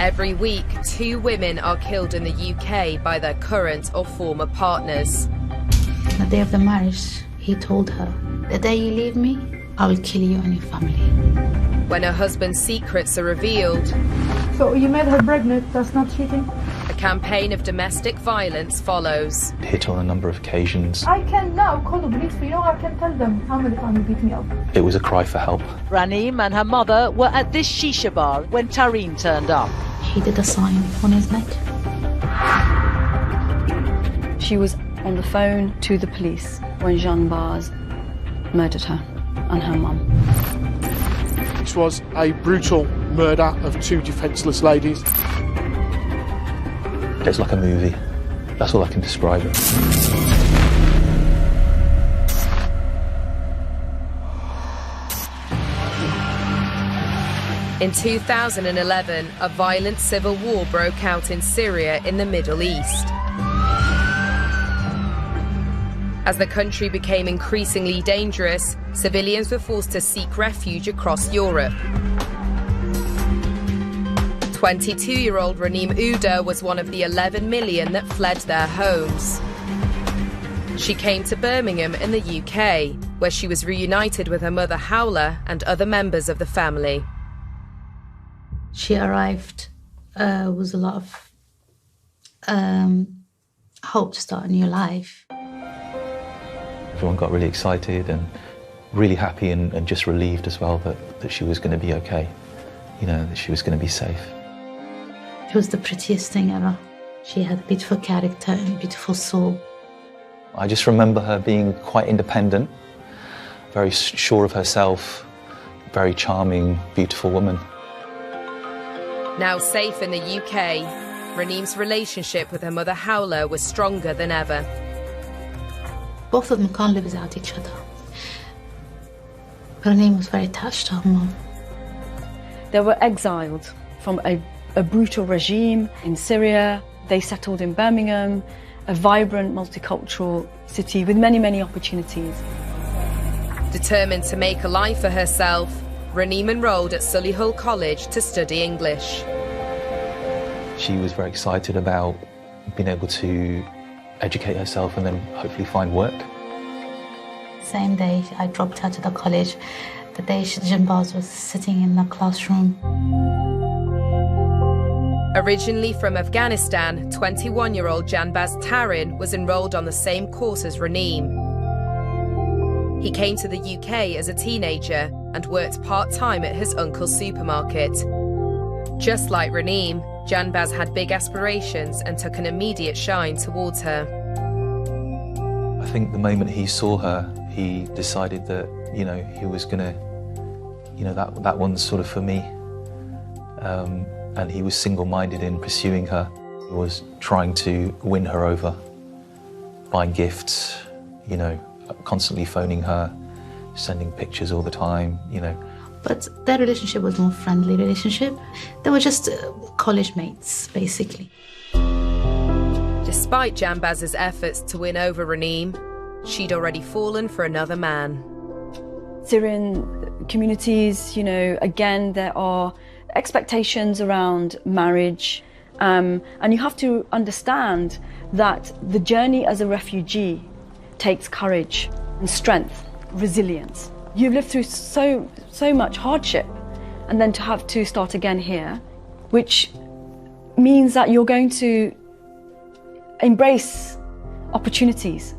Every week, 2 women are killed in the UK by their current or former partners. The day of the marriage, he told her, "The day you leave me, I will kill you and your family." When her husband's secrets are revealed, So you made her pregnant, that's not cheating? a campaign of domestic violence follows. Hit on a number of occasions. I can now call the police for you, I can tell them how many times you beat me up. It was a cry for help. Raneem and her mother were at this shisha bar when Tareen turned up. He did a sign on his neck. She was on the phone to the police when Jean Bars murdered her and her mum. This was a brutal murder of 2 defenceless ladies. It's like a movie. That's all I can describe it. In 2011, a violent civil war broke out in Syria in the Middle East. As the country became increasingly dangerous, civilians were forced to seek refuge across Europe. 22-year-old Raneem Oudeh was one of the 11 million that fled their homes. She came to Birmingham in the UK, where she was reunited with her mother Hawla and other members of the family. She arrived with a lot of hope to start a new life. Everyone got really excited and really happy and just relieved as well that she was going to be okay, you know, that she was going to be safe. It was the prettiest thing ever. She had a beautiful character and a beautiful soul. I just remember her being quite independent, very sure of herself, very charming, beautiful woman. Now safe in the UK, Raneem's relationship with her mother Hawla was stronger than ever. Both of them can't live without each other. Raneem was very attached to her mom. They were exiled from a brutal regime in Syria. They settled in Birmingham, a vibrant multicultural city with many, many opportunities. Determined to make a life for herself, Raneem enrolled at Solihull College to study English. She was very excited about being able to educate herself and then hopefully find work. Same day I dropped her to the college, the day Jean Bars was sitting in the classroom. Originally from Afghanistan, 21-year-old Janbaz Tarin was enrolled on the same course as Raneem. He came to the UK as a teenager and worked part-time at his uncle's supermarket. Just like Raneem, Janbaz had big aspirations and took an immediate shine towards her. I think the moment he saw her, he decided that, you know, he was gonna, you know, that one's sort of for me. And he was single-minded in pursuing her. He was trying to win her over, buying gifts, you know, constantly phoning her, sending pictures all the time, you know. But their relationship was more friendly relationship. They were just college mates, basically. Despite Janbaz's efforts to win over Raneem, she'd already fallen for another man. Syrian communities, you know, again, there are expectations around marriage, and you have to understand that the journey as a refugee takes courage and strength, resilience. You've lived through so much hardship, and then to have to start again here, which means that you're going to embrace opportunities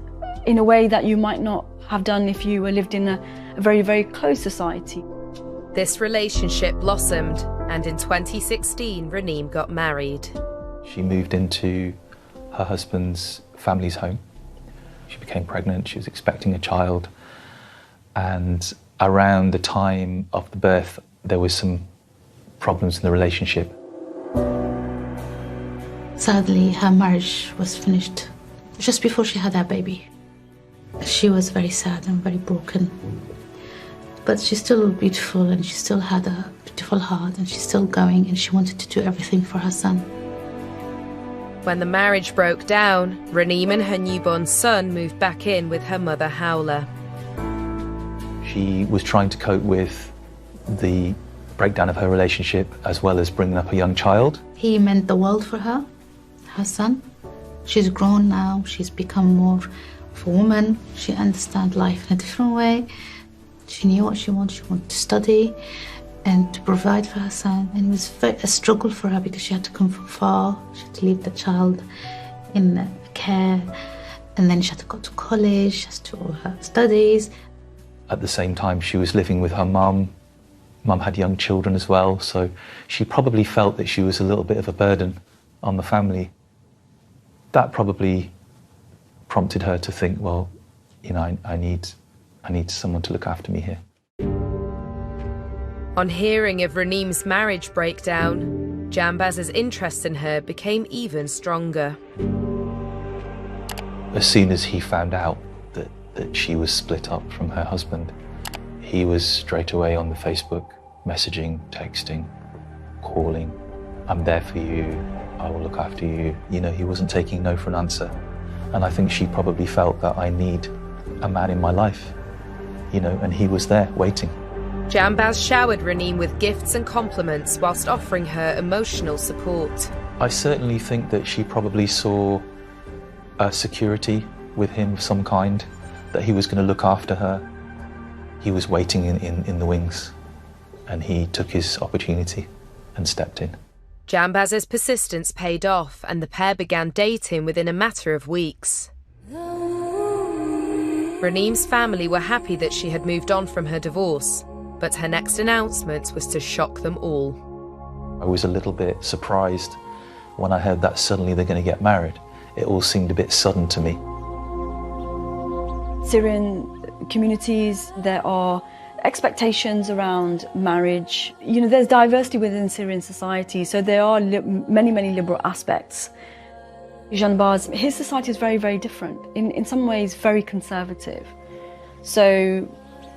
in a way that you might not have done if you were lived in a very, very close society. This relationship blossomed, and in 2016, Raneem got married. She moved into her husband's family's home. She became pregnant, she was expecting a child, and around the time of the birth, there was some problems in the relationship. Sadly, her marriage was finished just before she had her baby. She was very sad and very broken. But she's still beautiful, and she still had a beautiful heart, and she's still going, and she wanted to do everything for her son. When the marriage broke down, Raneem and her newborn son moved back in with her mother Hawla. She was trying to cope with the breakdown of her relationship as well as bringing up a young child. He meant the world for her, her son. She's grown now, she's become more of a woman. She understands life in a different way. She knew what she wanted to study and to provide for her son. And it was a struggle for her because she had to come from far. She had to leave the child in care, and then she had to go to college, she had to do all her studies. At the same time, she was living with her mum. Mum had young children as well, so she probably felt that she was a little bit of a burden on the family. That probably prompted her to think, well, you know, I need someone to look after me here. On hearing of Raneem's marriage breakdown, Jambaz's interest in her became even stronger. As soon as he found out that she was split up from her husband, he was straight away on the Facebook, messaging, texting, calling. I'm there for you, I will look after you. You know, he wasn't taking no for an answer. And I think she probably felt that I need a man in my life, you know, and he was there waiting. Jambaz showered Raneem with gifts and compliments whilst offering her emotional support. I certainly think that she probably saw a security with him of some kind, that he was going to look after her. He was waiting in the wings, and he took his opportunity and stepped in. Jambaz's persistence paid off, and the pair began dating within a matter of weeks. Raneem's family were happy that she had moved on from her divorce, but her next announcement was to shock them all. I was a little bit surprised when I heard that suddenly they're going to get married. It all seemed a bit sudden to me. Syrian communities, there are expectations around marriage. You know, there's diversity within Syrian society, so there are many liberal aspects. Janbaz, his society is very, very different. In some ways, very conservative. So,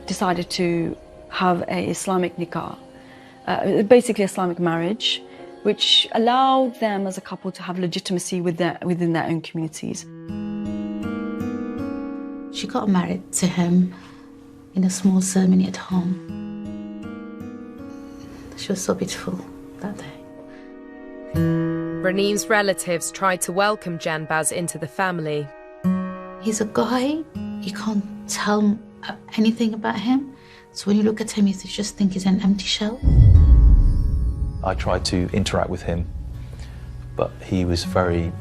decided to have an Islamic nikah, basically Islamic marriage, which allowed them as a couple to have legitimacy within their own communities. She got married to him in a small ceremony at home. She was so beautiful that day. Raneem's relatives tried to welcome Janbaz into the family. He's a guy, you can't tell anything about him. So when you look at him, you just think he's an empty shell. I tried to interact with him, but he was very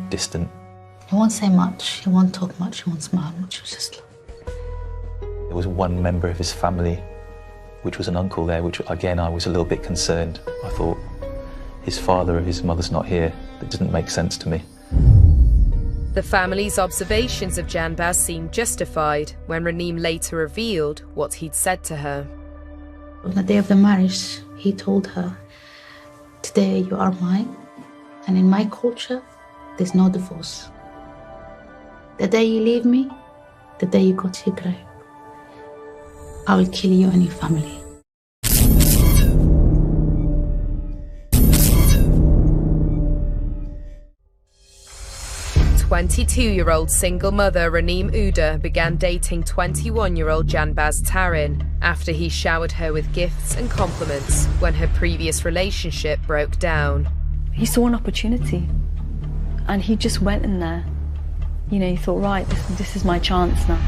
distant. He won't say much, he won't talk much, he won't smile much. It was just... There was one member of his family, which was an uncle there, which again I was a little bit concerned. I thought, his father or his mother's not here. That didn't make sense to me. The family's observations of Janbaz seemed justified when Raneem later revealed what he'd said to her. On the day of the marriage, he told her, "Today you are mine, and in my culture, there's no divorce. The day you leave me, the day you go to your grave, I will kill you and your family." 22-year-old single mother Raneem Oudeh began dating 21-year-old Janbaz Tarin after he showered her with gifts and compliments when her previous relationship broke down. He saw an opportunity and he just went in there. You know, he thought, right, this is my chance now.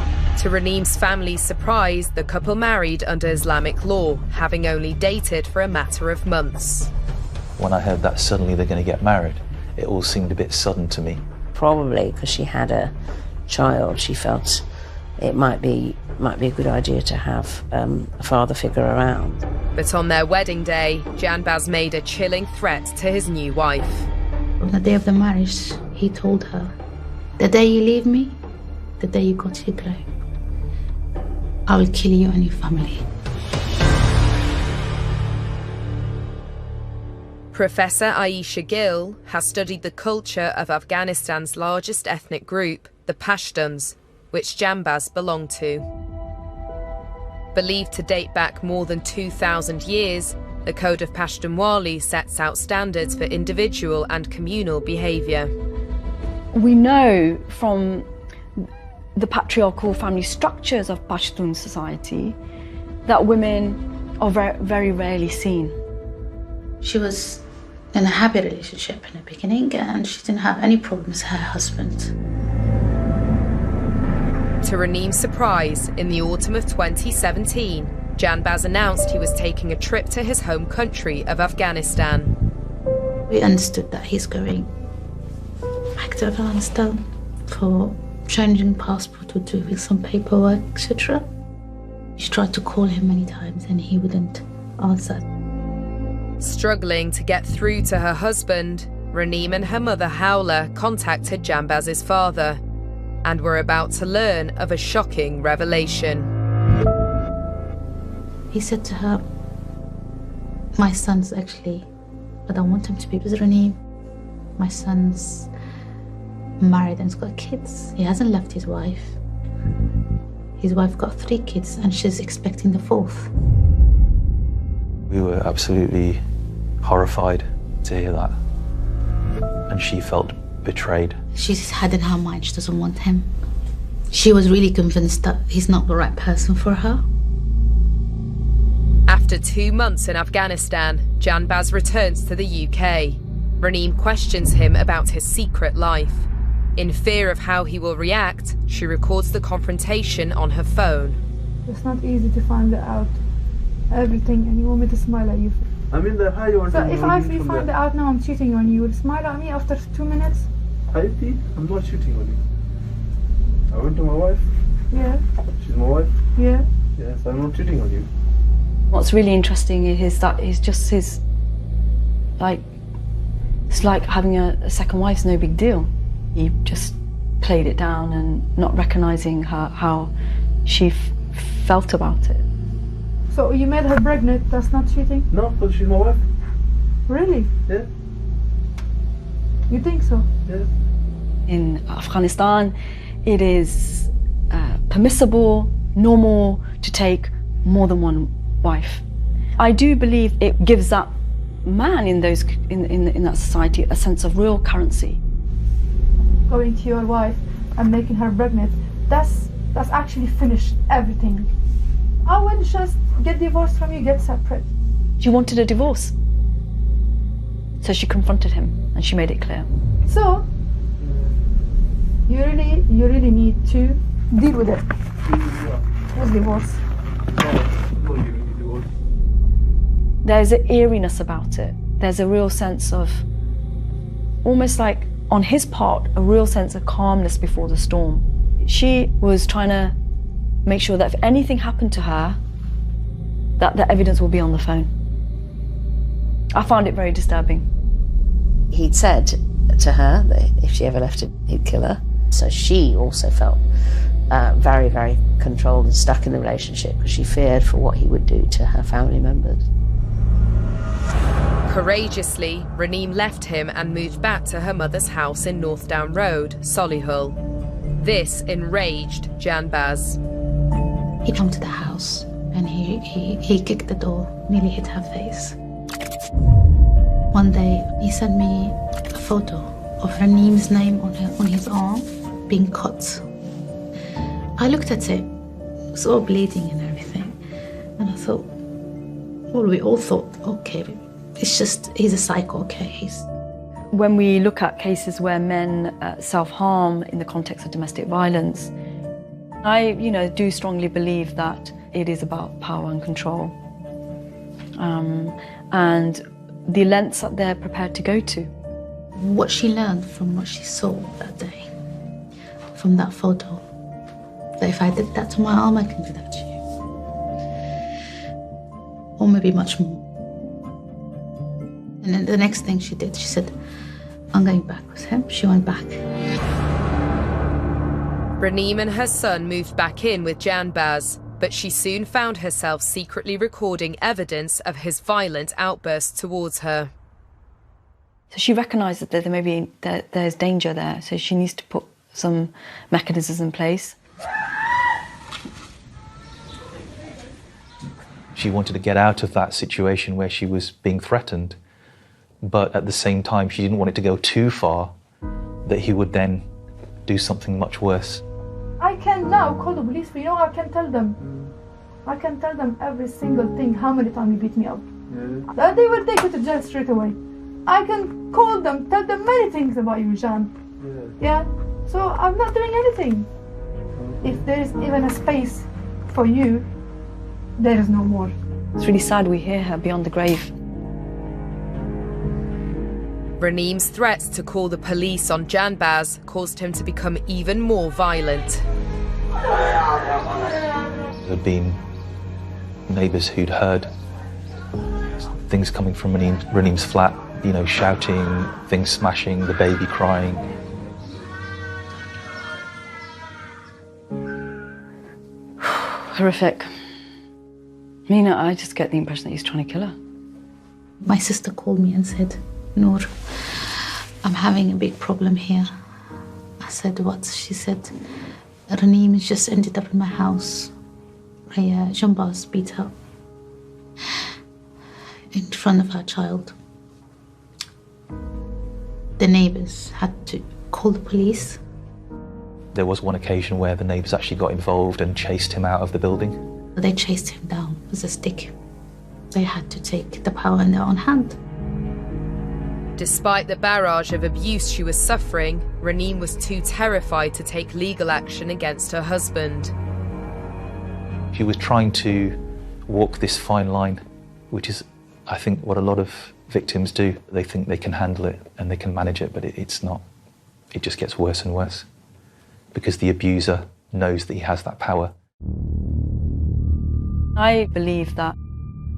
To Raneem's family's surprise, the couple married under Islamic law, having only dated for a matter of months. When I heard that suddenly they're going to get married, it all seemed a bit sudden to me. Probably because she had a child, she felt it might be a good idea to have a father figure around. But on their wedding day, Janbaz made a chilling threat to his new wife. On the day of the marriage, he told her, "The day you leave me, the day you go to your grave, I will kill you and your family." Professor Aisha Gill has studied the culture of Afghanistan's largest ethnic group, the Pashtuns, which Janbaz belonged to. Believed to date back more than 2,000 years, the Code of Pashtunwali sets out standards for individual and communal behaviour. We know from the patriarchal family structures of Pashtun society that women or very, very rarely seen. She was in a happy relationship in the beginning and she didn't have any problems with her husband. To Raneem's surprise, in the autumn of 2017, Janbaz announced he was taking a trip to his home country of Afghanistan. We understood that he's going back to Afghanistan for changing passport or doing some paperwork, etc. She tried to call him many times and he wouldn't answer. Struggling to get through to her husband, Raneem and her mother Hawla contacted Janbaz's father and were about to learn of a shocking revelation. He said to her, my son's actually, I don't want him to be with Raneem. My son's married and he's got kids. He hasn't left his wife. His wife got 3 kids and she's expecting the 4th. We were absolutely horrified to hear that. And she felt betrayed. She had in her mind she doesn't want him. She was really convinced that he's not the right person for her. After 2 months in Afghanistan, Janbaz returns to the UK. Raneem questions him about his secret life. In fear of how he will react, she records the confrontation on her phone. It's not easy to find out everything, and you want me to smile at you. I mean, how you want So to if I find out now I'm cheating on you, you would smile at me after 2 minutes? Hayati, I'm not cheating on you. I went to my wife. Yeah. She's my wife. Yeah. Yes, I'm not cheating on you. What's really interesting is that it's just his, it's like having a second wife's no big deal. He just played it down and not recognizing how she felt about it. So you made her pregnant, that's not cheating? No, because she's my wife. Really? Yeah. You think so? Yeah. In Afghanistan, it is permissible, normal to take more than one wife. I do believe it gives that man in that society a sense of real currency. Going to your wife and making her pregnant, that's actually finished everything. I wouldn't just get divorced from you, get separate. She wanted a divorce. So she confronted him and she made it clear. So you really need to deal with it. With divorce. There's an eeriness about it. There's a real sense of, almost like on his part, a real sense of calmness before the storm. She was trying to make sure that if anything happened to her, that the evidence will be on the phone. I found it very disturbing. He'd said to her that if she ever left him, he'd kill her. So she also felt very, very controlled and stuck in the relationship because she feared for what he would do to her family members. Courageously, Raneem left him and moved back to her mother's house in North Down Road, Solihull. This enraged Janbaz. He came to the house and he kicked the door, nearly hit her face. One day he sent me a photo of Raneem's name on his arm being cut. I looked at it, it was all bleeding and everything, and I thought, well, we all thought, okay, it's just, he's a psycho case. When we look at cases where men self-harm in the context of domestic violence, I, do strongly believe that it is about power and control, and the lengths that they're prepared to go to. What she learned from what she saw that day, from that photo, that if I did that to my arm, I can do that to you, or maybe much more. And then the next thing she did, she said, I'm going back with him. She went back. Raneem and her son moved back in with Janbaz, but she soon found herself secretly recording evidence of his violent outbursts towards her. So she recognised that there's danger there, so she needs to put some mechanisms in place. She wanted to get out of that situation where she was being threatened, but at the same time she didn't want it to go too far that he would then do something much worse. I can now call the police, but I can tell them. I can tell them every single thing, how many times he beat me up. They will take you to jail straight away. I can call them, tell them many things about you, Jan. Yeah? So I'm not doing anything. If there is even a space for you, there is no more. It's really sad we hear her beyond the grave. Raneem's threats to call the police on Janbaz caused him to become even more violent. There had been neighbours who'd heard things coming from Raneem's flat, you know, shouting, things smashing, the baby crying. Horrific. Mina, I just get the impression that he's trying to kill her. My sister called me and said, Noor, I'm having a big problem here. I said, what? She said, Raneem has just ended up in my house. Janbaz beat her in front of our child. The neighbours had to call the police. There was one occasion where the neighbours actually got involved and chased him out of the building. They chased him down with a stick. They had to take the power in their own hand. Despite the barrage of abuse she was suffering, Raneem was too terrified to take legal action against her husband. She was trying to walk this fine line, which is, I think, what a lot of victims do. They think they can handle it and they can manage it, but it's not. It just gets worse and worse because the abuser knows that he has that power. I believe that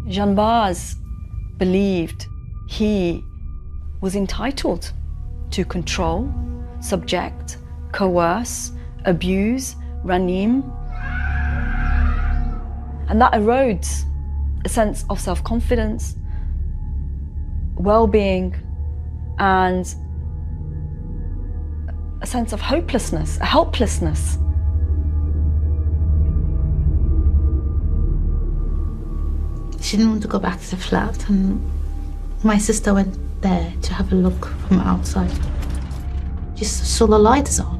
Janbaz believed he was entitled to control, subject, coerce, abuse Raneem. And that erodes a sense of self-confidence, well-being, and a sense of hopelessness, a helplessness. She didn't want to go back to the flat, and my sister went there to have a look from outside. She saw the lights on.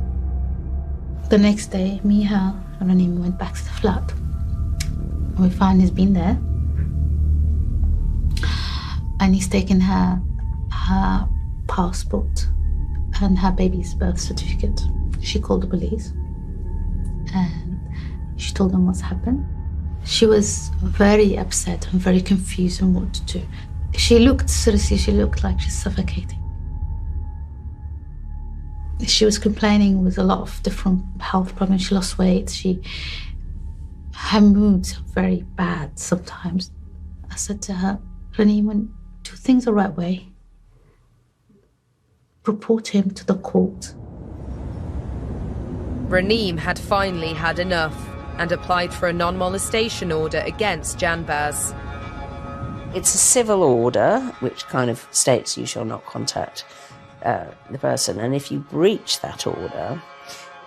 The next day, me, her, and Raneem went back to the flat. And we found he's been there. And he's taken her passport and her baby's birth certificate. She called the police and she told them what's happened. She was very upset and very confused on what to do. She looked like she's suffocating. She was complaining with a lot of different health problems. She lost weight. Her moods are very bad sometimes. I said to her, Raneem, do things the right way. Report him to the court. Raneem had finally had enough and applied for a non-molestation order against Janbaz. It's a civil order which kind of states you shall not contact the person, and if you breach that order,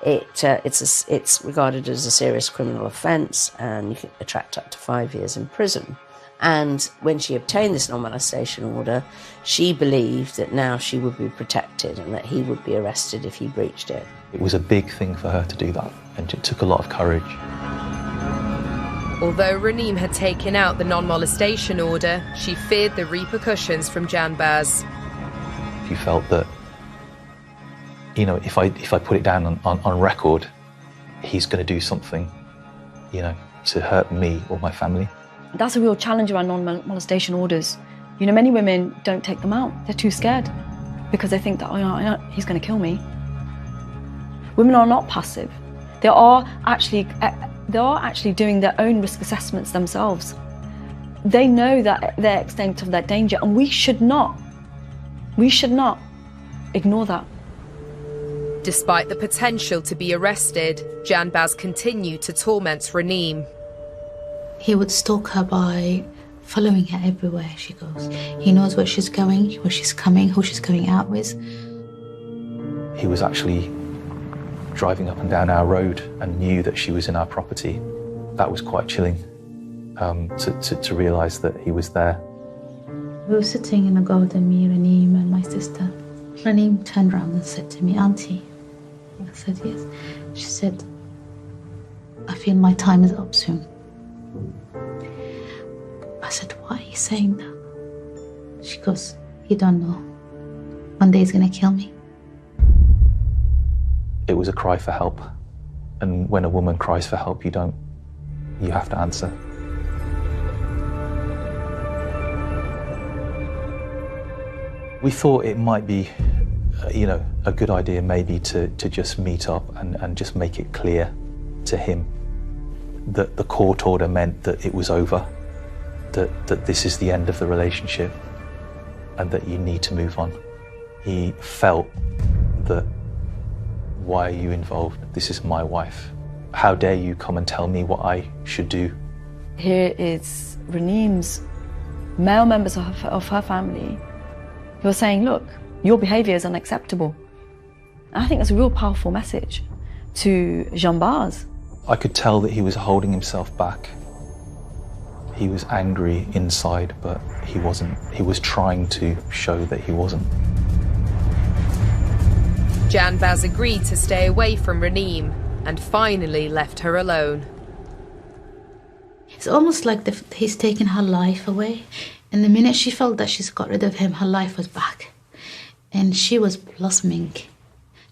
it's regarded as a serious criminal offence and you can attract up to 5 years in prison. And when she obtained this non-molestation order, she believed that now she would be protected and that he would be arrested if he breached it. It was a big thing for her to do that, and it took a lot of courage. Although Raneem had taken out the non-molestation order, she feared the repercussions from Janbaz. She felt that, you know, if I put it down on record, he's going to do something, you know, to hurt me or my family. That's a real challenge around non-molestation orders. You know, many women don't take them out. They're too scared because they think that, oh, he's going to kill me. Women are not passive. They are actually doing their own risk assessments themselves. They know that their extent of their danger, and we should not ignore that. Despite the potential to be arrested, Janbaz continued to torment Raneem. He would stalk her by following her everywhere she goes. He knows where she's going, where she's coming, who she's going out with. He was actually driving up and down our road and knew that she was in our property. That was quite chilling, to realise that he was there. We were sitting in the garden, me, Raneem and my sister. Raneem turned around and said to me, Auntie. I said, yes. She said, I feel my time is up soon. he's saying that? She goes, you don't know. One day he's gonna kill me. It was a cry for help. And when a woman cries for help, you have to answer. We thought it might be, a good idea maybe to just meet up and just make it clear to him that the court order meant that it was over, that this is the end of the relationship and that you need to move on. He felt that, why are you involved? This is my wife. How dare you come and tell me what I should do? Here is Raneem's male members of her family who are saying, look, your behaviour is unacceptable. And I think that's a real powerful message to Janbaz. I could tell that he was holding himself back. He was angry inside, but he wasn't. He was trying to show that he wasn't. Janbaz agreed to stay away from Raneem and finally left her alone. It's almost like he's taken her life away. And the minute she felt that she's got rid of him, her life was back. And she was blossoming,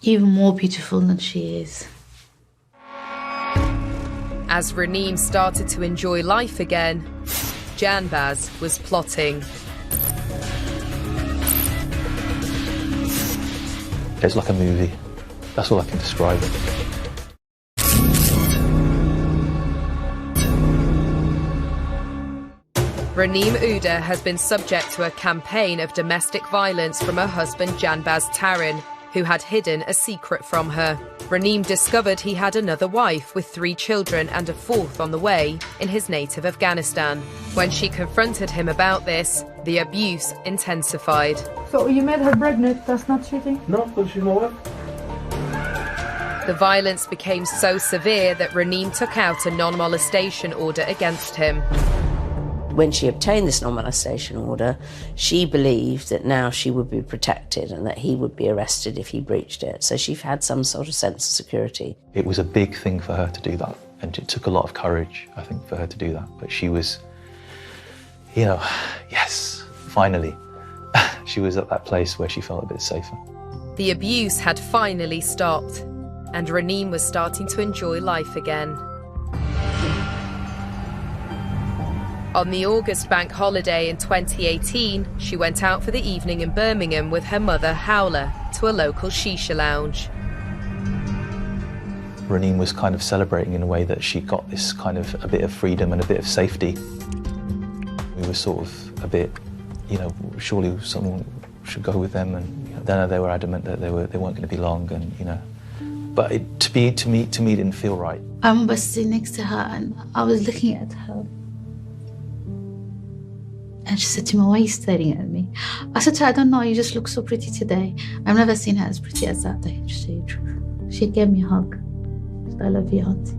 even more beautiful than she is. As Raneem started to enjoy life again, Janbaz was plotting. It's like a movie. That's all I can describe it. Raneem Oudeh has been subject to a campaign of domestic violence from her husband Janbaz Tarin, who had hidden a secret from her. Raneem discovered he had another wife with 3 children and a 4th on the way in his native Afghanistan. When she confronted him about this, the abuse intensified. So you made her pregnant, that's not cheating? No, but she's my wife. The violence became so severe that Raneem took out a non-molestation order against him. When she obtained this non-molestation order, she believed that now she would be protected and that he would be arrested if he breached it. So she had some sort of sense of security. It was a big thing for her to do that, and it took a lot of courage, I think, for her to do that. But she was, yes, finally. She was at that place where she felt a bit safer. The abuse had finally stopped, and Raneem was starting to enjoy life again. On the August bank holiday in 2018, she went out for the evening in Birmingham with her mother, Howler, to a local shisha lounge. Raneem was kind of celebrating in a way that she got this kind of a bit of freedom and a bit of safety. We were sort of a bit, surely someone should go with them, and then they were adamant that they weren't going to be long, and but to me it didn't feel right. I remember sitting next to her and I was looking at her. And she said to me, why are you staring at me? I said to her, I don't know, you just look so pretty today. I've never seen her as pretty as that day, to tell you the truth. She gave me a hug. She said, I love you, auntie.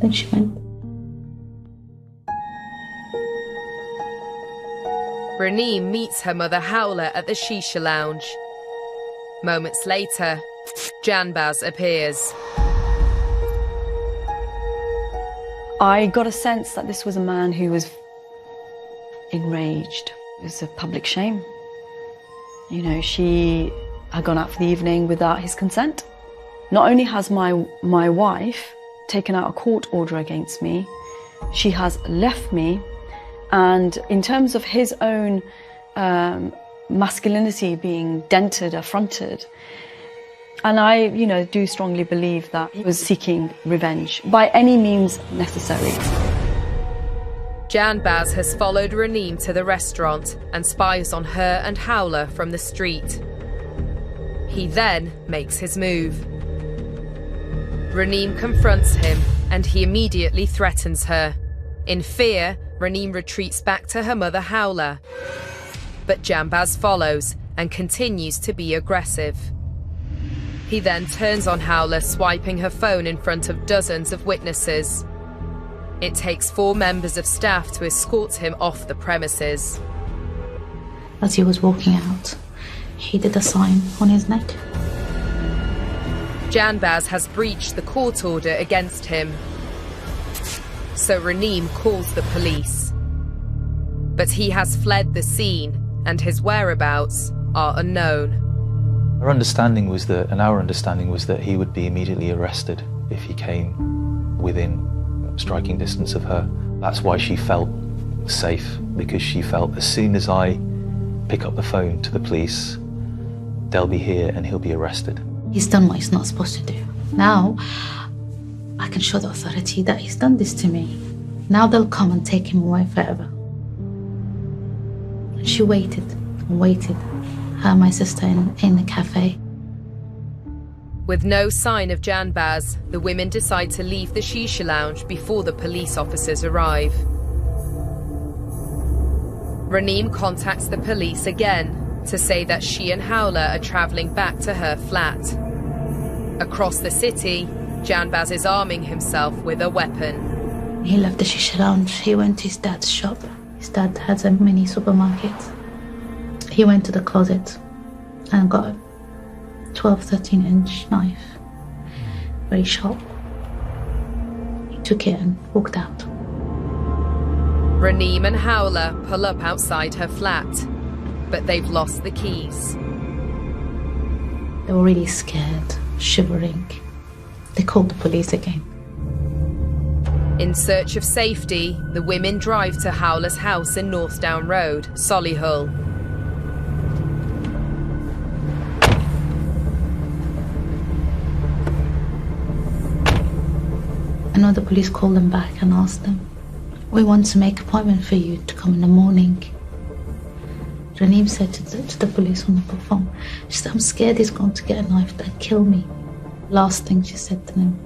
Then she went. Raneem meets her mother Howler at the shisha lounge. Moments later, Janbaz appears. I got a sense that this was a man who was enraged. It was a public shame. She had gone out for the evening without his consent. Not only has my wife taken out a court order against me, she has left me, and in terms of his own masculinity being dented, affronted, and I, do strongly believe that he was seeking revenge by any means necessary. Janbaz has followed Raneem to the restaurant and spies on her and Howler from the street. He then makes his move. Raneem confronts him and he immediately threatens her. In fear, Raneem retreats back to her mother Howler. But Janbaz follows and continues to be aggressive. He then turns on Howler, swiping her phone in front of dozens of witnesses. It takes 4 members of staff to escort him off the premises. As he was walking out, he did a sign on his neck. Janbaz has breached the court order against him. so Raneem calls the police. But he has fled the scene and his whereabouts are unknown. Our understanding was that he would be immediately arrested if he came within striking distance of her. That's why she felt safe, because she felt as soon as I pick up the phone to the police, they'll be here and he'll be arrested. He's done what he's not supposed to do. Now, I can show the authority that he's done this to me. Now they'll come and take him away forever. She waited and waited. Her and my sister in the cafe. With no sign of Janbaz, the women decide to leave the shisha lounge before the police officers arrive. Raneem contacts the police again to say that she and Howler are travelling back to her flat. Across the city, Janbaz is arming himself with a weapon. He left the shisha lounge. He went to his dad's shop. His dad has a mini supermarket. He went to the closet and got a 12-13-inch knife, very sharp. He took it and walked out. Raneem and Howler pull up outside her flat, but they've lost the keys. They were really scared, shivering. They called the police again. In search of safety, the women drive to Howler's house in North Down Road, Solihull. I know the police called them back and asked them, "We want to make an appointment for you to come in the morning." Raneem said to the police on the phone, she said, "I'm scared he's going to get a knife and kill me." Last thing she said to them,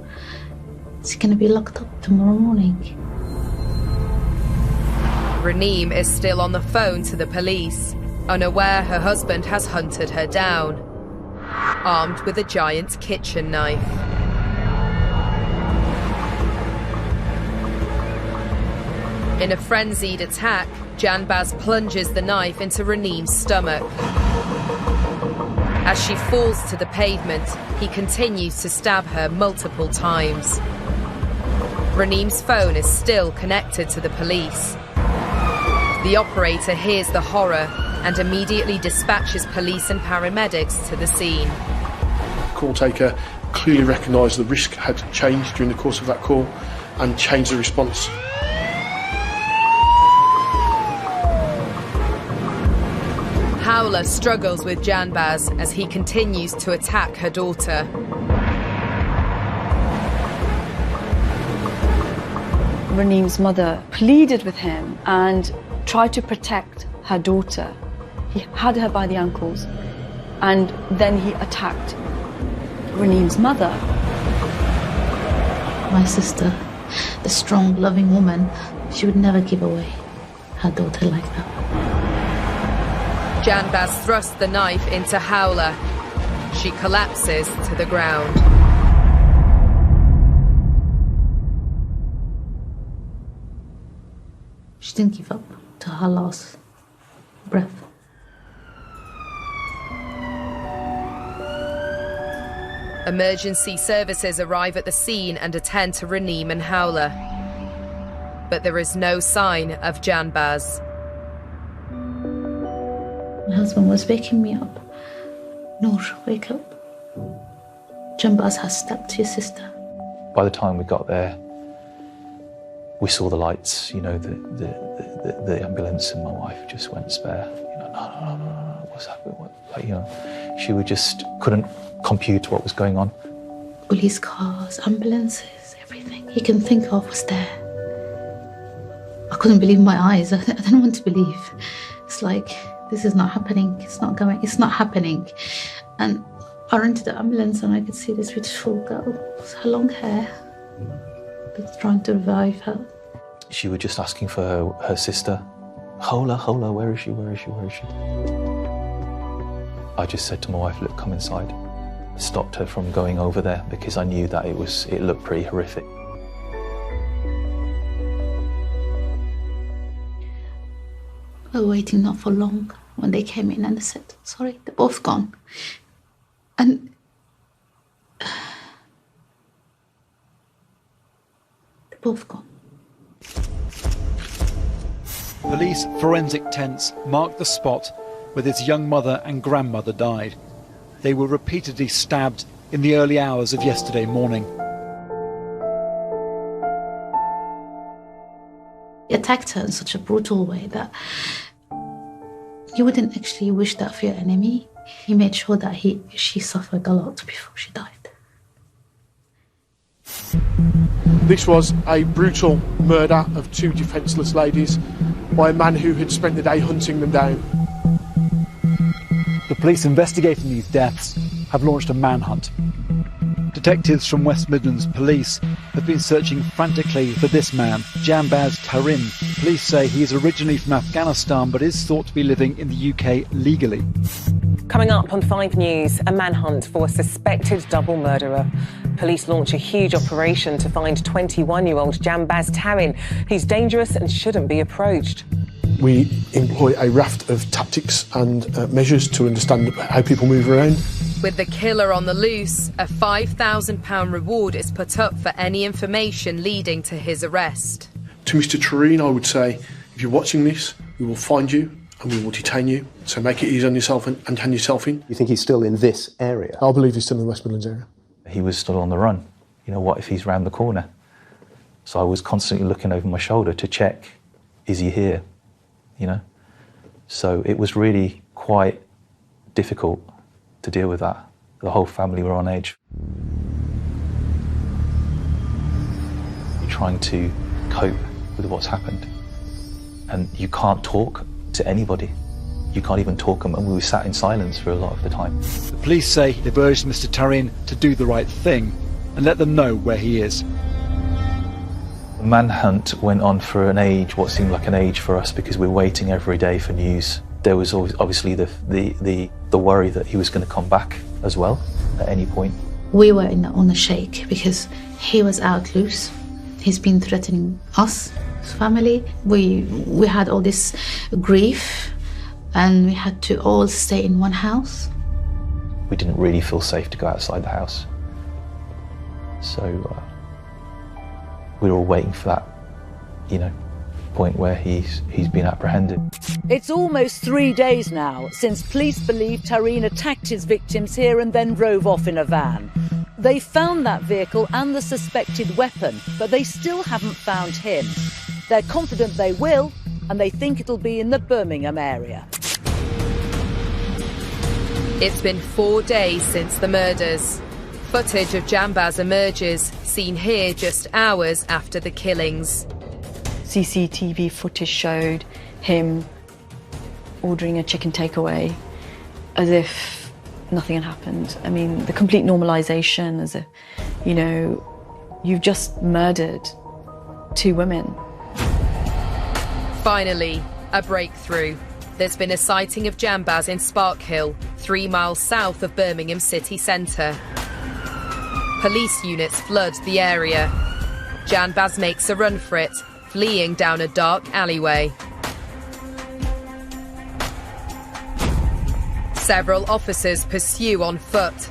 "Is he going to be locked up tomorrow morning?" Raneem is still on the phone to the police, unaware her husband has hunted her down, armed with a giant kitchen knife. In a frenzied attack, Janbaz plunges the knife into Raneem's stomach. As she falls to the pavement, he continues to stab her multiple times. Raneem's phone is still connected to the police. The operator hears the horror and immediately dispatches police and paramedics to the scene. Call taker clearly recognised the risk had changed during the course of that call and changed the response. Howler struggles with Janbaz as he continues to attack her daughter. Raneem's mother pleaded with him and tried to protect her daughter. He had her by the ankles and then he attacked Raneem's mother. My sister, the strong, loving woman, she would never give away her daughter like that. Janbaz thrusts the knife into Howler. She collapses to the ground. She didn't give up to her last breath. Emergency services arrive at the scene and attend to Raneem and Howler. But there is no sign of Janbaz. My husband was waking me up. Noor, wake up. Janbaz has stabbed your sister. By the time we got there, we saw the lights, you know, the ambulance, and my wife just went spare. You know, no, what's happening? Like, you know, she just couldn't compute what was going on. Police cars, ambulances, everything you can think of was there. I couldn't believe my eyes. I didn't want to believe. It's like, this is not happening. It's not happening. And I ran to the ambulance and I could see this beautiful girl with her long hair. That's trying to revive her. She was just asking for her sister. Hola, where is she? I just said to my wife, look, come inside. Stopped her from going over there because I knew that it looked pretty horrific. We were waiting not for long when they came in and they said, sorry, they're both gone. And they're both gone. Police forensic tents marked the spot where his young mother and grandmother died. They were repeatedly stabbed in the early hours of yesterday morning. He attacked her in such a brutal way that you wouldn't actually wish that for your enemy. He made sure that she suffered a lot before she died. This was a brutal murder of two defenceless ladies by a man who had spent the day hunting them down. The police investigating these deaths have launched a manhunt. Detectives from West Midlands Police have been searching frantically for this man, Janbaz Tarin. Police say he is originally from Afghanistan but is thought to be living in the UK legally. Coming up on 5 News, a manhunt for a suspected double murderer. Police launch a huge operation to find 21-year-old Janbaz Tarin. He's dangerous and shouldn't be approached. We employ a raft of tactics and measures to understand how people move around. With the killer on the loose, a £5,000 reward is put up for any information leading to his arrest. To Mr. Tarin, I would say, if you're watching this, we will find you and we will detain you. So make it easy on yourself and hand yourself in. You think he's still in this area? I believe he's still in the West Midlands area. He was still on the run. You know, what if he's round the corner? So I was constantly looking over my shoulder to check, is he here? You know? So it was really quite difficult to deal with that. The whole family were on edge. You're trying to cope with what's happened. And you can't talk to anybody. You can't even talk them, and we were sat in silence for a lot of the time. The police say they've urged Mr. Tarin to do the right thing and let them know where he is. The manhunt went on for an age, what seemed like an age for us, because we were waiting every day for news. There was always, obviously the worry that he was going to come back as well at any point. We were on a shake because he was out loose. He's been threatening us, his family. We had all this grief and we had to all stay in one house. We didn't really feel safe to go outside the house. So we were all waiting for that, you know, point where he's been apprehended. It's almost 3 days now since police believe Tarin attacked his victims here and then drove off in a van. They found that vehicle and the suspected weapon, but they still haven't found him. They're confident they will, and they think it'll be in the Birmingham area. It's been 4 days since the murders. Footage of Janbaz emerges, seen here just hours after the killings. CCTV footage showed him ordering a chicken takeaway as if nothing had happened. I mean, the complete normalisation, as if, you know, you've just murdered 2 women. Finally, a breakthrough. There's been a sighting of Janbaz in Sparkhill, 3 miles south of Birmingham city centre. Police units flood the area. Janbaz makes a run for it, fleeing down a dark alleyway. Several officers pursue on foot.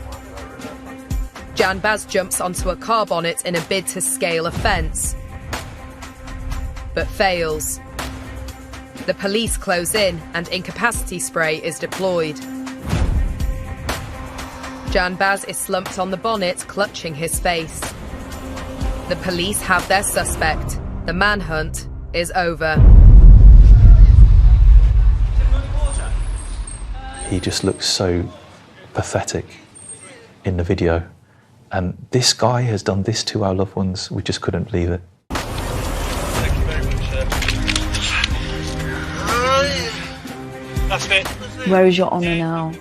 Janbaz jumps onto a car bonnet in a bid to scale a fence, but fails. The police close in and incapacity spray is deployed. Janbaz is slumped on the bonnet, clutching his face. The police have their suspect. The manhunt is over. He just looks so pathetic in the video. And this guy has done this to our loved ones. We just couldn't believe it. Thank you very much, sir. That's it. Where is your honour now?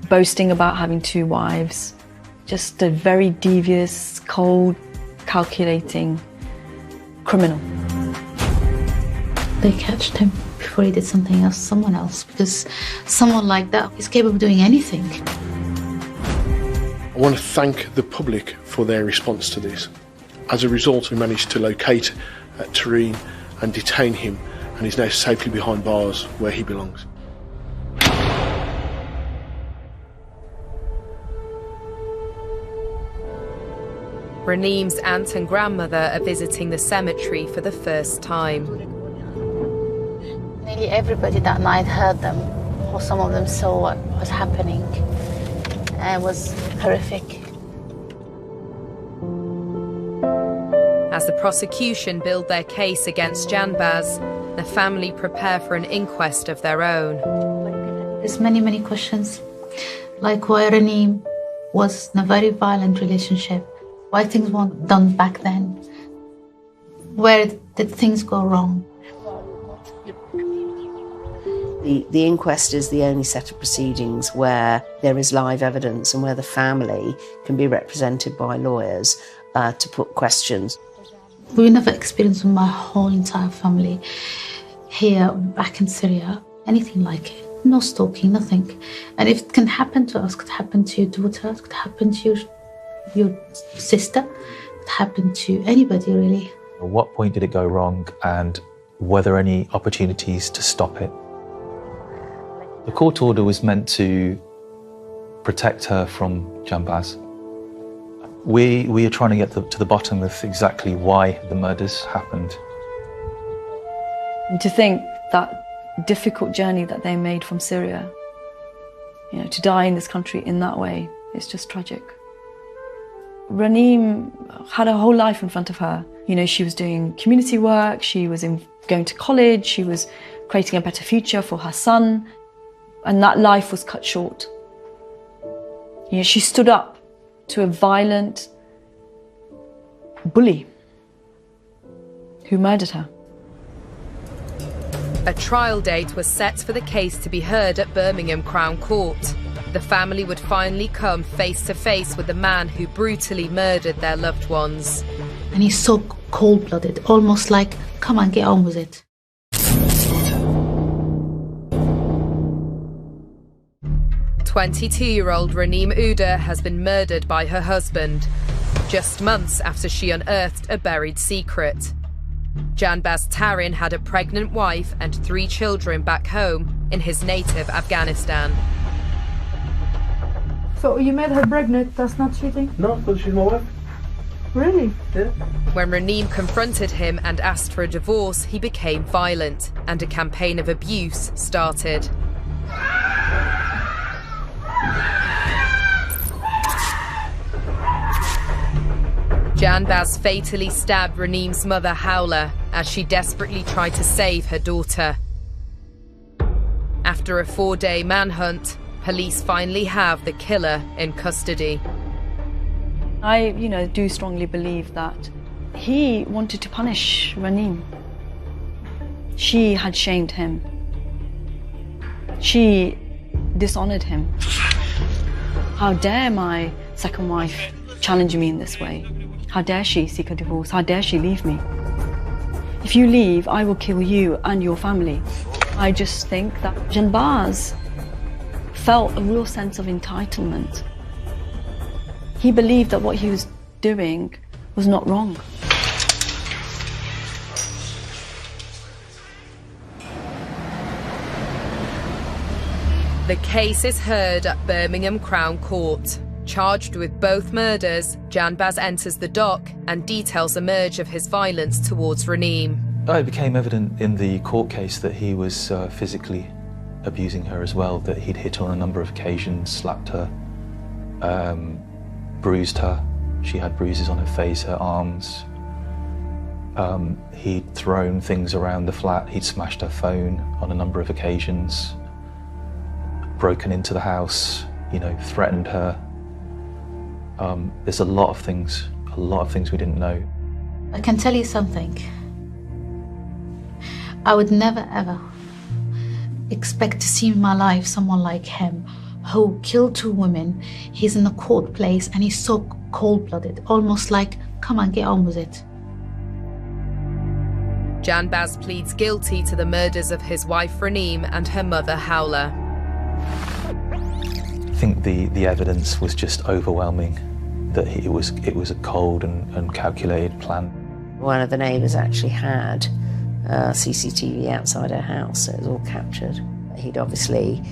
Boasting about having 2 wives. Just a very devious, cold, calculating criminal. They catched him before he did something else, someone else, because someone like that is capable of doing anything. I want to thank the public for their response to this. As a result, we managed to locate Tarin and detain him, and he's now safely behind bars where he belongs. Raneem's aunt and grandmother are visiting the cemetery for the first time. Nearly everybody that night heard them, or some of them saw what was happening. It was horrific. As the prosecution build their case against Janbaz, the family prepare for an inquest of their own. There's many questions, like why Raneem was in a very violent relationship, why things weren't done back then, where did things go wrong. The inquest is the only set of proceedings where there is live evidence and where the family can be represented by lawyers to put questions. We never experienced with my whole entire family here, back in Syria, anything like it. No stalking, nothing. And if it can happen to us, it could happen to your daughter, it could happen to your sister, it could happen to anybody, really. At what point did it go wrong, and were there any opportunities to stop it? The court order was meant to protect her from Janbaz. We are trying to get to the bottom of exactly why the murders happened. And to think that difficult journey that they made from Syria, you know, to die in this country in that way, it's just tragic. Raneem had a whole life in front of her. You know, she was doing community work, she was going to college, she was creating a better future for her son, and that life was cut short. You know, she stood up to a violent bully who murdered her. A trial date was set for the case to be heard at Birmingham Crown Court. The family would finally come face to face with the man who brutally murdered their loved ones. And he's so cold-blooded, almost like, come on, get on with it. "22-year-old Raneem Oudeh has been murdered by her husband, just months after she unearthed a buried secret. Janbaz Tarin had a pregnant wife and 3 children back home in his native Afghanistan. So you made her pregnant, that's not cheating? No, because she's my wife. Really? Yeah. When Raneem confronted him and asked for a divorce, he became violent, and a campaign of abuse started. Janbaz fatally stabbed Raneem's mother, Hawla, as she desperately tried to save her daughter. After a 4-day manhunt, police finally have the killer in custody. I, do strongly believe that he wanted to punish Raneem. She had shamed him. She dishonored him. How dare my second wife challenge me in this way? How dare she seek a divorce? How dare she leave me? If you leave, I will kill you and your family. I just think that Janbaz felt a real sense of entitlement. He believed that what he was doing was not wrong. The case is heard at Birmingham Crown Court. Charged with both murders, Janbaz enters the dock and details emerge of his violence towards Raneem. It became evident in the court case that he was physically abusing her as well, that he'd hit her on a number of occasions, slapped her, bruised her. She had bruises on her face, her arms. He'd thrown things around the flat, he'd smashed her phone on a number of occasions, broken into the house, threatened her. There's a lot of things we didn't know. I can tell you something. I would never ever expect to see in my life someone like him who killed 2 women. He's in a court place and he's so cold-blooded, almost like, come on, get on with it. Janbaz pleads guilty to the murders of his wife Raneem and her mother Hawla. I think the evidence was just overwhelming, that it was a cold and calculated plan. One of the neighbours actually had CCTV outside her house, so it was all captured. He'd obviously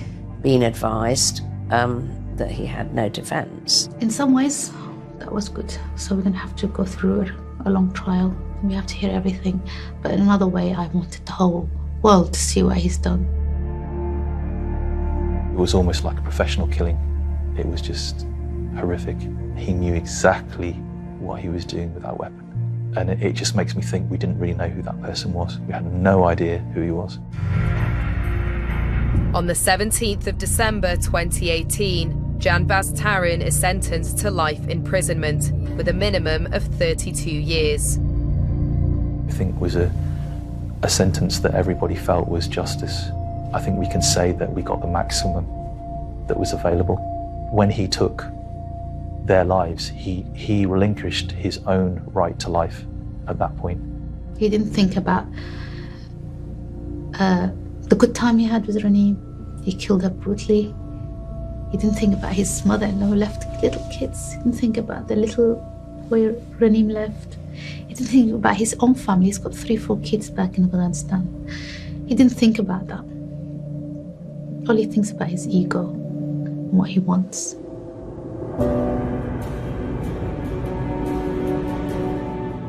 been advised that he had no defence. In some ways, that was good. So we're going to have to go through a long trial. We have to hear everything. But in another way, I wanted the whole world to see what he's done. It was almost like a professional killing. It was just horrific. He knew exactly what he was doing with that weapon. And it just makes me think we didn't really know who that person was. We had no idea who he was. On the 17th of December 2018, Janbaz Tarin is sentenced to life imprisonment with a minimum of 32 years. I think was a sentence that everybody felt was justice. I think we can say that we got the maximum that was available. When he took their lives, he relinquished his own right to life at that point. He didn't think about the good time he had with Raneem. He killed her brutally. He didn't think about his mother-in-law who left little kids. He didn't think about the little boy Raneem left. He didn't think about his own family. He's got 3-4 kids back in Afghanistan. He didn't think about that. All he thinks about is ego and what he wants.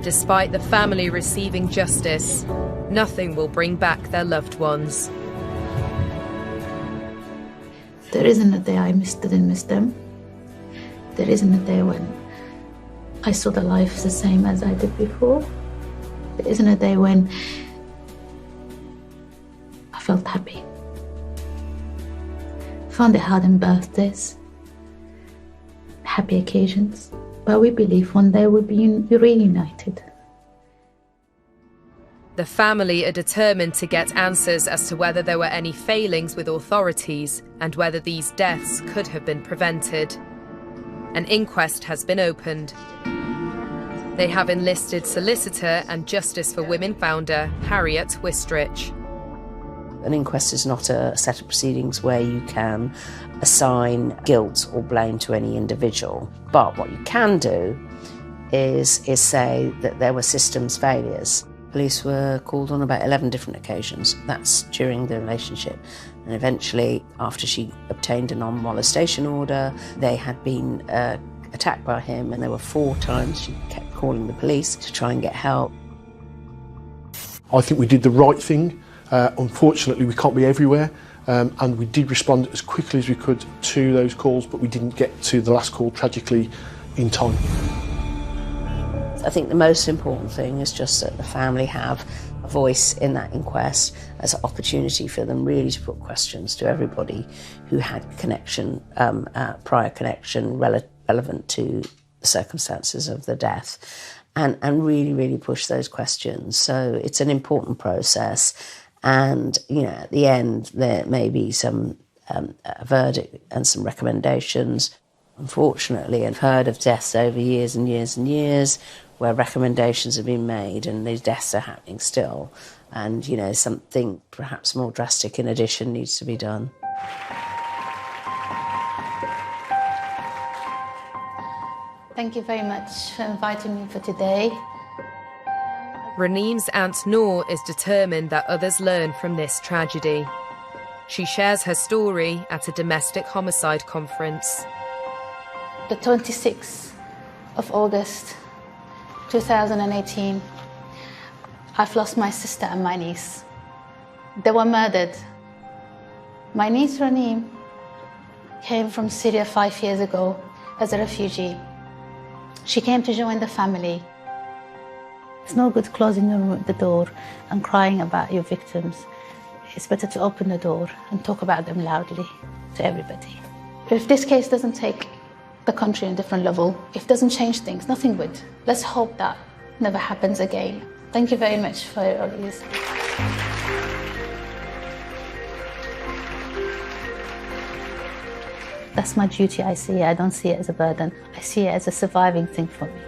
Despite the family receiving justice, nothing will bring back their loved ones. There isn't a day I didn't miss them. There isn't a day when I saw the life the same as I did before. There isn't a day when I felt happy. Found it hard on birthdays, happy occasions, but we believe one day we'll be reunited. The family are determined to get answers as to whether there were any failings with authorities and whether these deaths could have been prevented. An inquest has been opened. They have enlisted solicitor and Justice for Women founder Harriet Wistrich. An inquest is not a set of proceedings where you can assign guilt or blame to any individual. But what you can do is say that there were systems failures. Police were called on about 11 different occasions. That's during the relationship. And eventually, after she obtained a non-molestation order, they had been attacked by him, and there were 4 times she kept calling the police to try and get help. I think we did the right thing. Unfortunately, we can't be everywhere, and we did respond as quickly as we could to those calls, but we didn't get to the last call, tragically, in time. I think the most important thing is just that the family have a voice in that inquest as an opportunity for them really to put questions to everybody who had connection, prior connection relevant to the circumstances of the death, and really, really push those questions. So it's an important process. And, you know, at the end, there may be some a verdict and some recommendations. Unfortunately, I've heard of deaths over years and years and years where recommendations have been made and these deaths are happening still. And, you know, something perhaps more drastic in addition needs to be done. Thank you very much for inviting me for today. Raneem's Aunt Noor is determined that others learn from this tragedy. She shares her story at a domestic homicide conference. The 26th of August, 2018, I've lost my sister and my niece. They were murdered. My niece Raneem came from Syria 5 years ago as a refugee. She came to join the family. It's no good closing the door and crying about your victims. It's better to open the door and talk about them loudly to everybody. If this case doesn't take the country on a different level, if it doesn't change things, nothing would. Let's hope that never happens again. Thank you very much for all this. That's my duty, I see it. I don't see it as a burden. I see it as a surviving thing for me.